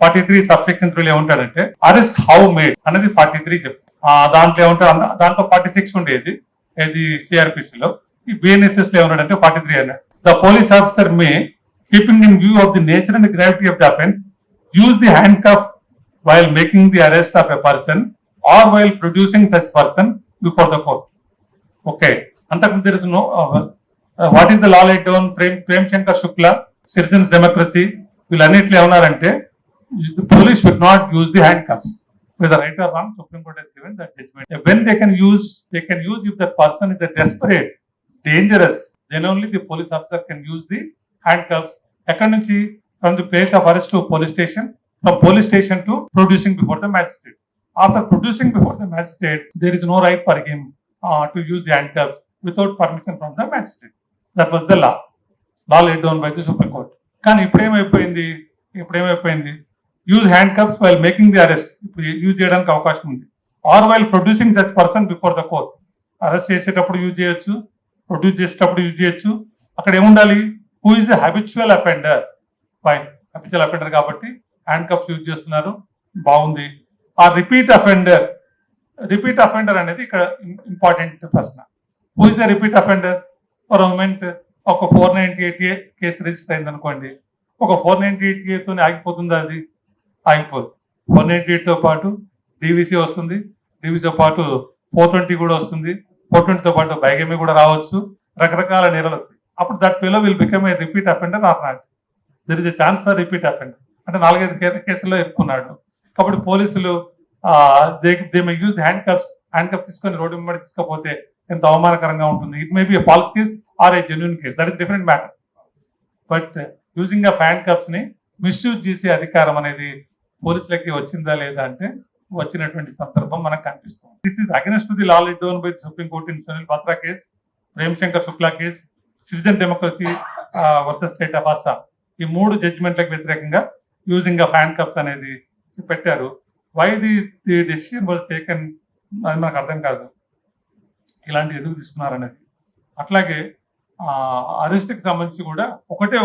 43 subsection 3 ఏమంటాడంటే arrest how made అనేది 43 చెప్తారు. దాంట్లో ఏమంటారు, దాంట్లో 46 ఉండేది ఇది సిఆర్పిసి లో. ఈ బిఎన్ఎస్ఎస్ లో ఏమన్నాడంటే 43 అన్నాడు. The police officer May keeping in view of the nature and gravity of the offence use the handcuff while making the arrest of a person or while producing such person before the court. Okay. Antakum there is no, what is the law laid down? Prem Shankar Shukla, Citizens Democracy, will annitly evanarante, the police should not use the handcuffs. Whether right or wrong, Supreme Court has given that judgment. When they can use if the person is a desperate, dangerous, then only the police officer can use the handcuffs. Ekkanunchi from the place of arrest to police station, from police station to producing before the magistrate. After producing before the magistrate, there is no right for him to use the handcuffs without permission from the magistrate. That was the law laid down by the Supreme Court. కానీ ఇప్పుడు ఏమైపోయింది, use handcuffs while making the arrest use చేయడానికి అవకాశం ఉంది, or while producing that person before the court. Arrest చేసేటప్పుడు use చేయొచ్చు, produce చేసేటప్పుడు use చేయొచ్చు. అక్కడ ఏముండాలి, who is a habitual offender. Fine, habitual offender కాబట్టి హ్యాండ్ కప్స్ యూజ్ చేస్తున్నారు, బాగుంది. ఆ రిపీట్ అఫెండర్ అనేది ఇక్కడ ఇంపార్టెంట్ ప్రశ్న. Who is the repeat offender? For moment ఒక 498A కేసు రిజిస్టర్ అయింది అనుకోండి, ఒక 498A తో ఆగిపోతుందా? అది ఆగిపోదు. 498తో పాటు డివిసి వస్తుంది, డివిసితో పాటు 420 కూడా వస్తుంది, 420తో పాటు బైగమి కూడా రావచ్చు, రకరకాల నేరాలు వస్తాయి. అప్పుడు that fellow will become a repeat offender or not. There is a chance for repeat offender. అంటే 4-5 కేసుల్లో ఎత్తుకున్నాడు కాబట్టి పోలీసులు they may use handcuff తీసుకొని రోడ్డు వెంబడి తీసుకపోతే ఎంత అవమానకరంగా ఉంటుంది. It may be a false case or a genuine case, that is different matter. But using of handcuffs ని మిస్యూజ్ చేసే అధికారం అనేది పోలీసులకి వచ్చిందా లేదా అంటే వచ్చినటువంటి సందర్భం మనకు కనిపిస్తుంది. This is against the law laid down by the Supreme Court in Sunil Batra case, Prem Shankar Shukla case, Citizen Democracy versus state of Assam. ఈ 3 జడ్జిమెంట్లకు వ్యతిరేకంగా యూజింగ్ ఆఫ్ హ్యాండ్ కప్స్ అనేది పెట్టారు. Why the decision was taken అది మనకు అర్థం కాదు, ఇలాంటి ఎందుకు తీసుకున్నారనేది. అట్లాగే అరెస్ట్కి సంబంధించి కూడా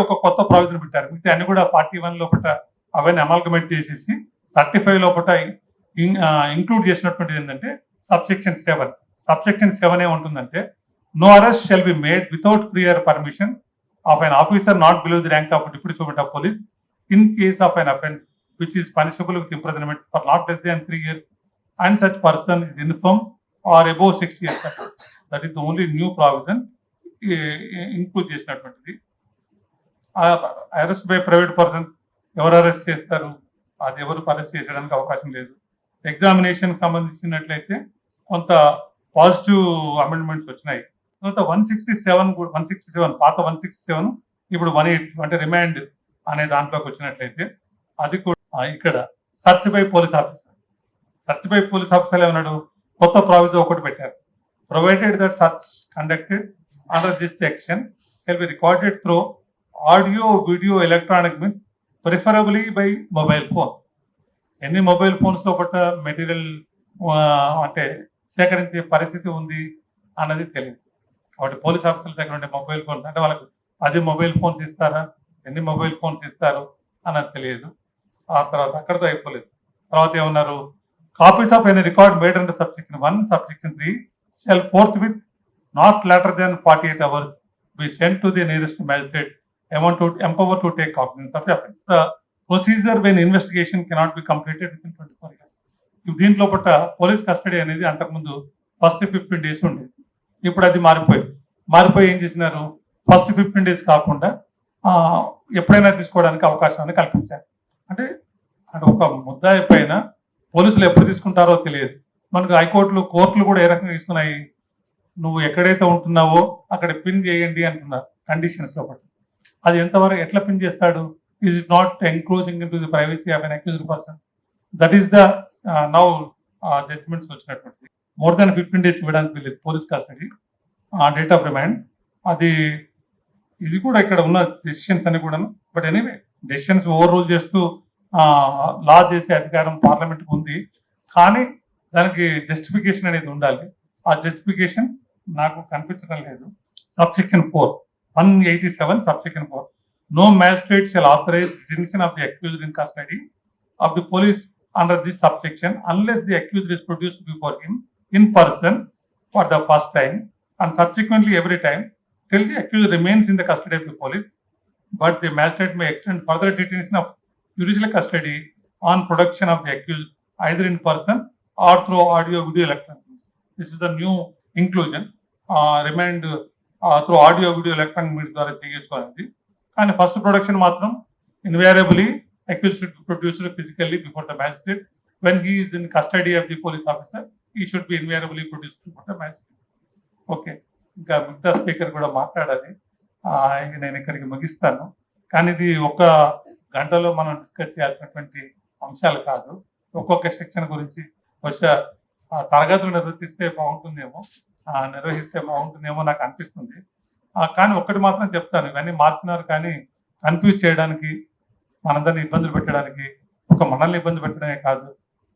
ఒక కొత్త ప్రావిజన్ పెట్టారు. మిగతా అన్ని కూడా 41 లోపల అవన్నీ అమల్గమేట్ చేసేసి 35 లోపల ఇంక్లూడ్ చేసినటువంటిది ఏంటంటే సబ్సెక్షన్ 7 ఏముంటుందంటే, no arrest shall be made without prior permission of an officer not below the rank of deputy superintendent of police in case of an offence which is punishable with imprisonment for not less than 3 years and such person is infirm or above 6 years. That is the only new provision include చేసినటువంటిది. Arrest by private person ఎవరు arrest చేస్తారు, అది ఎవరు arrest చేసడానికి అవకాశం లేదు. Examination సంబంధించినట్లయితే కొంత positive amendments వచ్చినాయి. తర్వాత 167 పాత 167 ఇప్పుడు 180 అంటే రిమాండ్ అనే దాంట్లోకి వచ్చినట్లయితే అది కూడా ఇక్కడ సర్చ్ బై పోలీస్ ఆఫీసర్ ఏమన్నాడు, కొత్త ప్రావిజన్ ఒకటి పెట్టారు. Provided that search conducted under this section can be recorded through audio, video, electronic means preferably by mobile phone. ఎన్ని మొబైల్ ఫోన్స్ లోపల మెటీరియల్ అంటే సేకరించే పరిస్థితి ఉంది అన్నది తెలియదు. కాబట్టి పోలీస్ ఆఫీసర్ల దగ్గర ఉండే మొబైల్ ఫోన్స్ అంటే వాళ్ళకి 10 మొబైల్ ఫోన్స్ ఇస్తారా, ఎన్ని మొబైల్ ఫోన్స్ ఇస్తారు అన్నది తెలియదు. ఆ తర్వాత అక్కడితో అయిపోలేదు. తర్వాత ఏమన్నారు, copies of any record made under subsection 1, subsection 3 shall forthwith not later than 48 hours be sent to the nearest magistrate empowered to take cognizance of the offence. The procedure when investigation cannot be completed within 24 hours. దీంట్లో పట్ట police custody అనేది అంతకుముందు first 15 days ఉండేది. ఇప్పుడు అది మారిపోయి ఏం చేసినారు, ఫస్ట్ 15 days కాకుండా ఎప్పుడైనా తీసుకోవడానికి అవకాశాన్ని కల్పించారు. అంటే ఒక ముద్దాయి పైన పోలీసులు ఎప్పుడు తీసుకుంటారో తెలియదు. మనకు హైకోర్టులు, కోర్టులు కూడా ఏ రకంగా ఇస్తున్నాయి, నువ్వు ఎక్కడైతే ఉంటున్నావో అక్కడ పిన్ చేయండి అంటున్నారు కండిషన్స్ లోపల. అది ఎంతవరకు ఎట్లా పిన్ చేస్తాడు, is it not encroaching in to the privacy of an accused person. That is the now judgments వచ్చినటువంటి. మోర్ దాన్ 15 days ఇవ్వడానికి వీలేదు police custody date of remand. ఇది కూడా ఇక్కడ ఉన్న డెసిషన్స్ అని కూడాను. But anyway decisions over rule చేస్తూ లా చేసే అధికారం పార్లమెంట్కి ఉంది. కానీ దానికి జస్టిఫికేషన్ అనేది ఉండాలి. ఆ జస్టిఫికేషన్ నాకు కనిపించడం లేదు. Subsection 4, 187 subsection 4, no magistrate shall authorise detention of the accused in custody of the police under this subsection unless the accused is produced before him in person for the first time and subsequently every time till the accused remains in the custody of the police, but the magistrate may extend further detention of judicial custody on production of the accused either in person or through audio video electronic means. This is the new inclusion. Remand through audio video electronic means ద్వారా చేసుకోవాలి. కానీ first production మాత్రం invariably accused should be produced physically before the magistrate. When he is in custody of the police officer, he should be invariably produced before the magistrate. Okay, ఇంకా మిగతా speaker కూడా మాట్లాడాలి. నేను ఇక్కడికి ముగిస్తాను. కానీ ఇది ఒక గంటలో మనం డిస్కస్ చేయాల్సినటువంటి అంశాలు కాదు. ఒక్కొక్క సెక్షన్ గురించి బహుశా తరగతులు నిర్వహిస్తే బాగుంటుందేమో నాకు అనిపిస్తుంది. కానీ ఒక్కటి మాత్రం చెప్తాను, ఇవన్నీ మార్చినారు కానీ కన్ఫ్యూజ్ చేయడానికి, మనందరినీ ఇబ్బందులు పెట్టడానికి, ఒక మనల్ని ఇబ్బంది పెట్టడమే కాదు,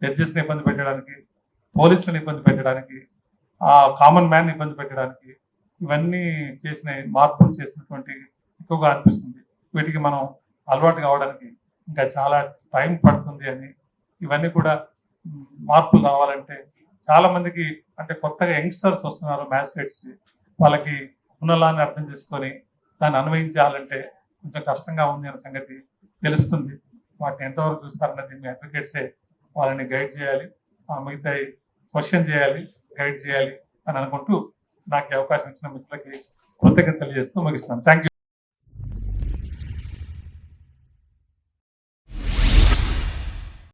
జడ్జెస్ని ఇబ్బంది పెట్టడానికి, పోలీసులను ఇబ్బంది పెట్టడానికి, కామన్ మ్యాన్ ఇబ్బంది పెట్టడానికి, ఇవన్నీ మార్పులు చేసినటువంటి ఎక్కువగా అనిపిస్తుంది. వీటికి మనం అలవాటు కావడానికి ఇంకా చాలా టైం పడుతుంది అని, ఇవన్నీ కూడా మార్పులు రావాలంటే చాలా మందికి, అంటే కొత్తగా యంగ్స్టర్స్ వస్తున్నారు మ్యాజిస్ట్రేట్స్, వాళ్ళకి ఉన్నలాన్ని అర్థం చేసుకొని దాన్ని అన్వయించాలంటే కొంచెం కష్టంగా ఉంది అనే సంగతి తెలుస్తుంది. వాటిని ఎంతవరకు చూస్తారన్నది మీ అడ్వకేట్సే వాళ్ళని గైడ్ చేయాలి, మిగతా క్వశ్చన్ చేయాలి, గైడ్ చేయాలి అని అనుకుంటూ నాకు అవకాశం ఇచ్చిన మిత్రులకి కృతజ్ఞతలు తెలియజేస్తూ ముగిస్తాను. Thank you.